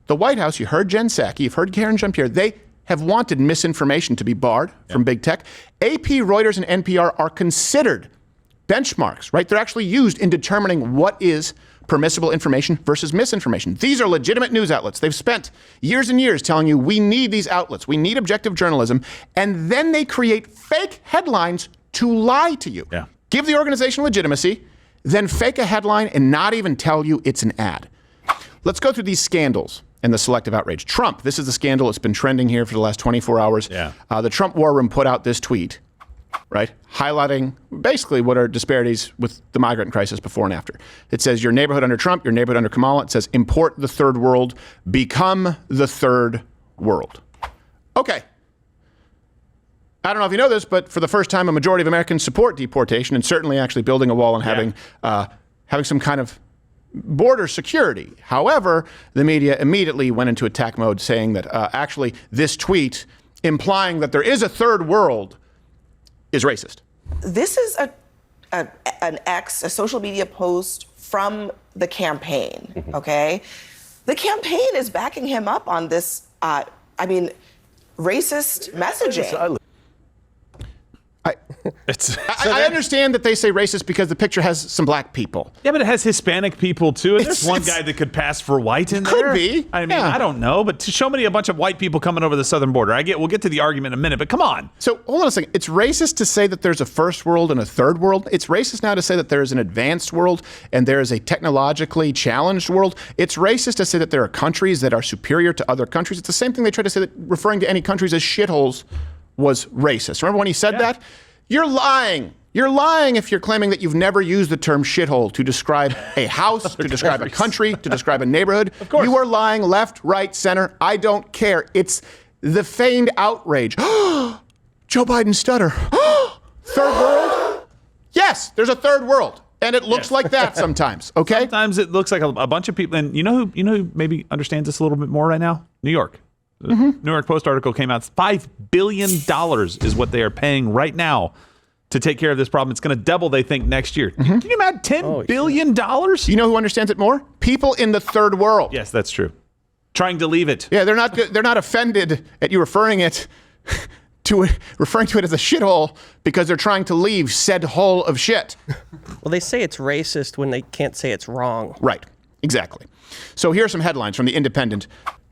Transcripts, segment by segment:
the White House, you heard Jen Psaki, you've heard Karen Jean-Pierre, they have wanted misinformation to be barred from big tech. AP, Reuters, and NPR are considered benchmarks, right? They're actually used in determining what is permissible information versus misinformation. These are legitimate news outlets. They've spent years and years telling you we need these outlets. We need objective journalism. And then they create fake headlines to lie to you. Yeah. Give the organization legitimacy, then fake a headline and not even tell you it's an ad. Let's go through these scandals and the selective outrage. Trump, this is the scandal. It's been trending here for the last 24 hours. Yeah. The Trump War Room put out this tweet, right, highlighting basically what are disparities with the migrant crisis before and after. It says your neighborhood under Trump, your neighborhood under Kamala. It says import the third world, become the third world. Okay. I don't know if you know this, but for the first time, a majority of Americans support deportation and certainly actually building a wall and having some kind of border security. However, the media immediately went into attack mode saying that actually this tweet implying that there is a third world is racist. This is a social media post from the campaign, okay? The campaign is backing him up on this, racist messaging. I understand that they say racist because the picture has some black people. Yeah, but it has Hispanic people too. And there's one guy that could pass for white in there. Could be. I mean, I don't know, but to show me a bunch of white people coming over the southern border. We'll get to the argument in a minute, but come on. So hold on a second. It's racist to say that there's a first world and a third world. It's racist now to say that there is an advanced world and there is a technologically challenged world. It's racist to say that there are countries that are superior to other countries. It's the same thing they try to say that referring to any countries as shitholes was racist. Remember when he said that? You're lying. You're lying if you're claiming that you've never used the term shithole to describe a house, to describe a country, to describe a neighborhood. Of course. You are lying left, right, center. I don't care. It's the feigned outrage. Joe Biden stutter. Third world? Yes, there's a third world. And it looks like that sometimes, okay? Sometimes it looks like a bunch of people. And you know who maybe understands this a little bit more right now? New York. The New York Post article came out. $5 billion is what they are paying right now to take care of this problem. It's going to double, they think, next year. Can you imagine $10 billion? You know who understands it more? People in the third world. Yes, that's true. Trying to leave it. Yeah, they're not offended at you referring to it as a shithole because they're trying to leave said hole of shit. Well, they say it's racist when they can't say it's wrong. Right. Exactly. So here are some headlines from The Independent.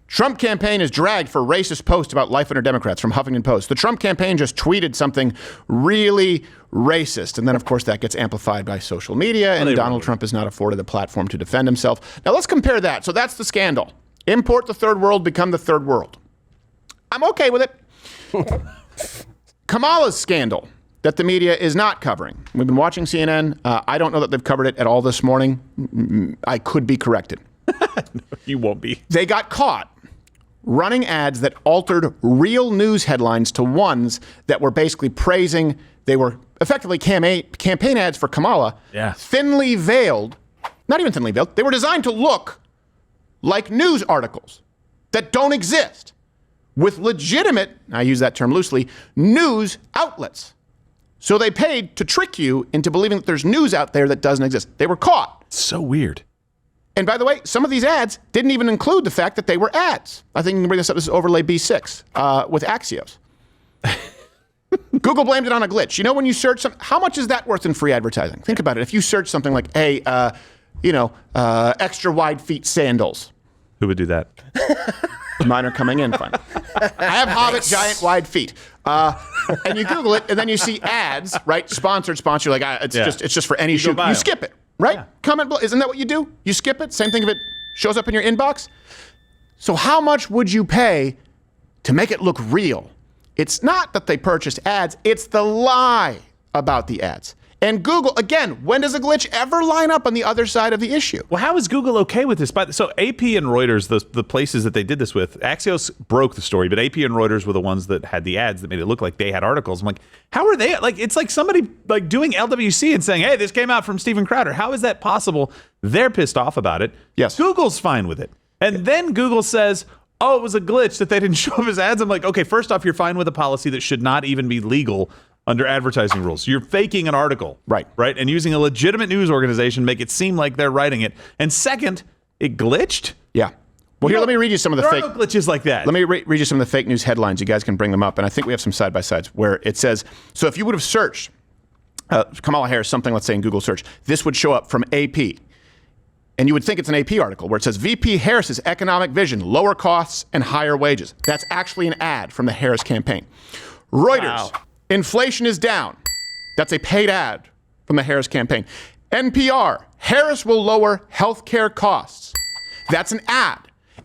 Trump campaign is dragged for racist post about life under Democrats from Huffington Post. The Trump campaign just tweeted something really racist. And then, of course, that gets amplified by social media, and Donald Trump is not afforded a platform to defend himself. Now, let's compare that. So that's the scandal. Import the third world, become the third world. I'm okay with it. Kamala's scandal that the media is not covering. We've been watching CNN. I don't know that they've covered it at all this morning. I could be corrected. No, you won't be. They got caught running ads that altered real news headlines to ones that were basically praising. They were effectively campaign ads for Kamala. Yeah. Thinly veiled, not even thinly veiled. They were designed to look like news articles that don't exist with legitimate, I use that term loosely, news outlets. So they paid to trick you into believing that there's news out there that doesn't exist. They were caught. So weird. And by the way, some of these ads didn't even include the fact that they were ads. I think you can bring this up. This is overlay B6 with Axios. Google blamed it on a glitch. You know, when you search something, how much is that worth in free advertising? Think about it. If you search something like, hey, extra wide feet sandals. Who would do that? Mine are coming in fine. I have Hobbit giant wide feet. And you Google it, and then you see ads, right? Sponsored. You're like, it's just for any shoot. You skip it. Right? Yeah. Comment below. Isn't that what you do? You skip it? Same thing if it shows up in your inbox? So how much would you pay to make it look real? It's not that they purchased ads. It's the lie about the ads. And Google, again, when does a glitch ever line up on the other side of the issue? Well, how is Google okay with this? So AP and Reuters, the places that they did this with, Axios broke the story, but AP and Reuters were the ones that had the ads that made it look like they had articles. I'm like, how are they? Like, it's like somebody like doing LWC and saying, hey, this came out from Steven Crowder. How is that possible? They're pissed off about it. Yes. Google's fine with it. And then Google says, oh, it was a glitch that they didn't show up his ads. I'm like, okay, first off, you're fine with a policy that should not even be legal under advertising rules. You're faking an article. Right. And using a legitimate news organization to make it seem like they're writing it. And second, it glitched? Yeah. Well, here, let me read you some of the there fake are no glitches like that. Let me read you some of the fake news headlines. You guys can bring them up, and I think we have some side-by-sides where it says, so if you would have searched Kamala Harris, something, let's say in Google search, this would show up from AP. And you would think it's an AP article where it says VP Harris's economic vision, lower costs and higher wages. That's actually an ad from the Harris campaign. Reuters, inflation is down. That's a paid ad from the Harris campaign. NPR, Harris will lower healthcare costs. That's an ad.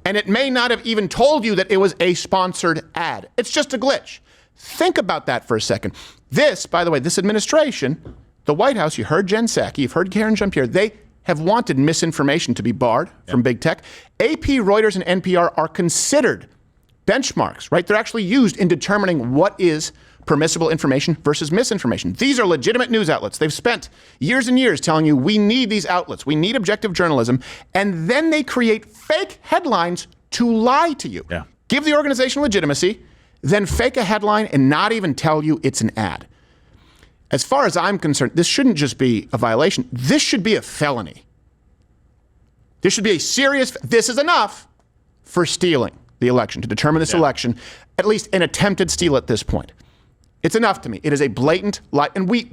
And it may not have even told you that it was a sponsored ad. It's just a glitch. Think about that for a second. This, by the way, this administration, the White House, you heard Jen Psaki, you've heard Karen Jean-Pierre, they have wanted misinformation to be barred from big tech. AP, Reuters, and NPR are considered benchmarks, right? They're actually used in determining what is permissible information versus misinformation. These are legitimate news outlets. They've spent years and years telling you we need these outlets, we need objective journalism, and then they create fake headlines to lie to you. Yeah. Give the organization legitimacy, then fake a headline and not even tell you it's an ad. As far as I'm concerned, this shouldn't just be a violation. This should be a felony. This should be a serious, this is enough for stealing the election, to determine this election, at least an attempted steal at this point. It's enough to me. It is a blatant lie. And we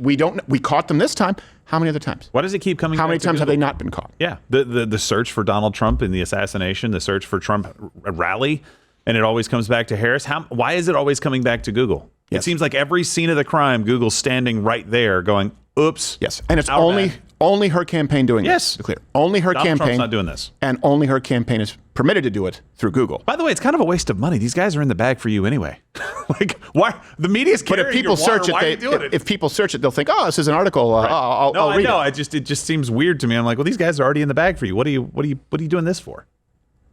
caught them this time. How many other times? Why does it keep coming How back many to times have Google? they not been caught? Yeah. The search for Donald Trump and the assassination, the search for Trump rally, and it always comes back to Harris. Why is it always coming back to Google? Yes. It seems like every scene of the crime, Google's standing right there going, oops. Yes. And it's our bad. only her campaign doing Yes. this, to be clear. Only her Donald campaign. Trump's not doing this. And only her campaign is permitted to do it through Google. By the way, it's kind of a waste of money. These guys are in the bag for you anyway. Like, why? The media's But carrying if people your water, search why are you it, doing it? if people search it, they'll think, oh, this is an article. I'll No, I read know. it. It just seems weird to me. I'm like, well, these guys are already in the bag for you. What are you doing this for?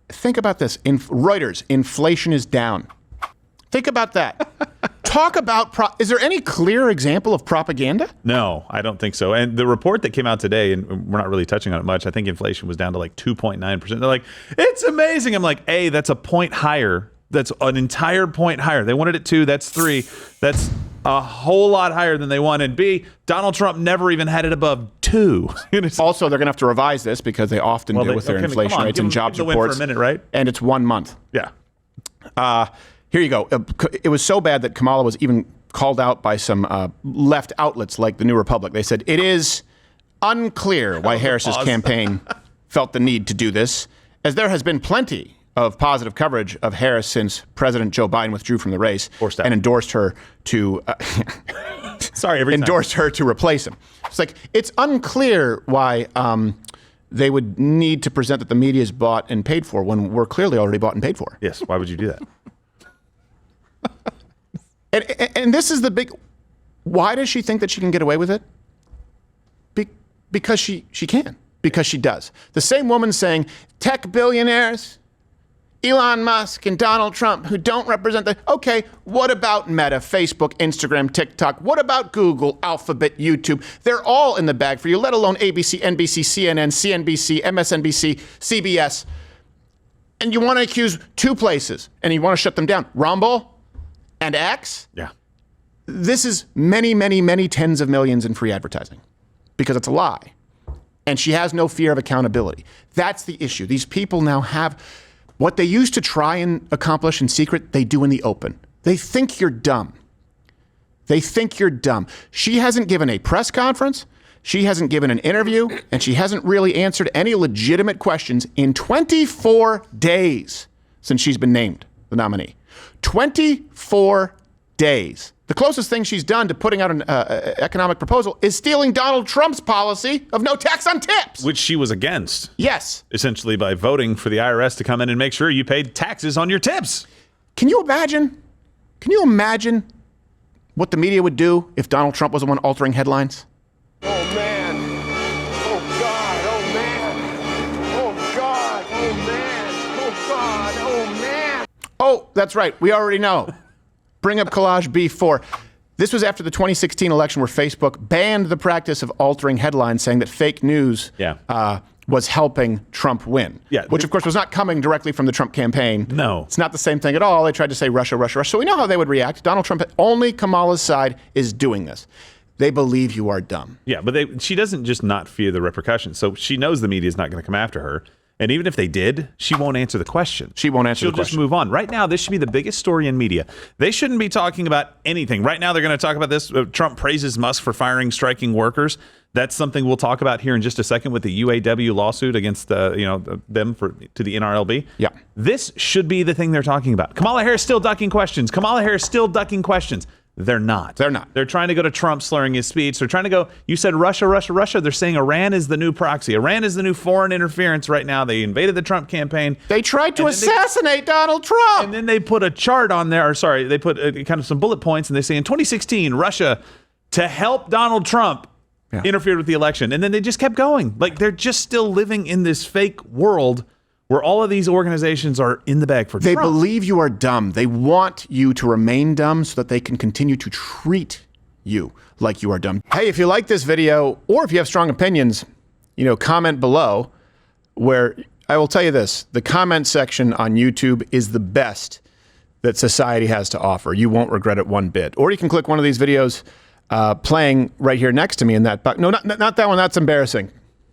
Think about this. Reuters, inflation is down. Think about that. Talk about, is there any clear example of propaganda? No, I don't think so. And the report that came out today, and we're not really touching on it much, I think inflation was down to like 2.9%. They're like, it's amazing. I'm like, A, that's a point higher. That's an entire point higher. They wanted it 2, that's 3. That's a whole lot higher than they wanted. B, Donald Trump never even had it above 2. Also, they're going to have to revise this because they often do with their inflation rates and jobs give them the win reports. for a minute, right? And it's 1 month. Yeah. Here you go. It was so bad that Kamala was even called out by some left outlets like the New Republic. They said, it is unclear why Harris's campaign felt the need to do this, as there has been plenty of positive coverage of Harris since President Joe Biden withdrew from the race and endorsed her to endorsed her to replace him. It's like, it's unclear why they would need to present that the media is bought and paid for when we're clearly already bought and paid for. Yes. Why would you do that? And this is the big, why does she think that she can get away with it? Because she can, because she does. The same woman saying tech billionaires, Elon Musk and Donald Trump, who don't represent okay, what about Meta, Facebook, Instagram, TikTok? What about Google, Alphabet, YouTube? They're all in the bag for you, let alone ABC, NBC, CNN, CNBC, MSNBC, CBS. And you want to accuse 2 places, and you want to shut them down. Rumble and X? Yeah. This is many, many, many tens of millions in free advertising because it's a lie. And she has no fear of accountability. That's the issue. These people now have what they used to try and accomplish in secret, they do in the open. They think you're dumb. They think you're dumb. She hasn't given a press conference. She hasn't given an interview, and she hasn't really answered any legitimate questions in 24 days since she's been named the nominee. 24 days. The closest thing she's done to putting out an economic proposal is stealing Donald Trump's policy of no tax on tips. Which she was against. Yes. Essentially by voting for the IRS to come in and make sure you paid taxes on your tips. Can you imagine what the media would do if Donald Trump was the one altering headlines? Oh, man. Oh, God. Oh, man. Oh, God. Oh, man. Oh, God. Oh, man. Oh, that's right. We already know. Bring up collage B4. This was after the 2016 election where Facebook banned the practice of altering headlines, saying that fake news was helping Trump win. Yeah. Which, of course, was not coming directly from the Trump campaign. No. It's not the same thing at all. They tried to say Russia, Russia, Russia. So we know how they would react. Donald Trump, only Kamala's side is doing this. They believe you are dumb. Yeah, but she doesn't just not fear the repercussions. So she knows the media is not going to come after her. And even if they did, she won't answer the question. She won't answer She'll the just question. move on. Right now, this should be the biggest story in media. They shouldn't be talking about anything. Right now, they're going to talk about this. Trump praises Musk for firing striking workers. That's something we'll talk about here in just a second with the UAW lawsuit against them to the NRLB. Yeah. This should be the thing they're talking about. Kamala Harris still ducking questions. Kamala Harris still ducking questions. They're not. They're not. They're trying to go to Trump slurring his speech. They're trying to go, you said Russia, Russia, Russia. They're saying Iran is the new proxy. Iran is the new foreign interference right now. They invaded the Trump campaign. They tried to assassinate Donald Trump. And then they put a chart on there, they put kind of some bullet points, and they say in 2016, Russia, to help Donald Trump, interfered with the election. And then they just kept going. Like, they're just still living in this fake world where all of these organizations are in the bag for They Trump. believe you are dumb. They want you to remain dumb so that they can continue to treat you like you are dumb. Hey, if you like this video, or if you have strong opinions, comment below, where I will tell you this, the comment section on YouTube is the best that society has to offer. You won't regret it one bit. Or you can click one of these videos playing right here next to me in that box. No, not that one. That's embarrassing.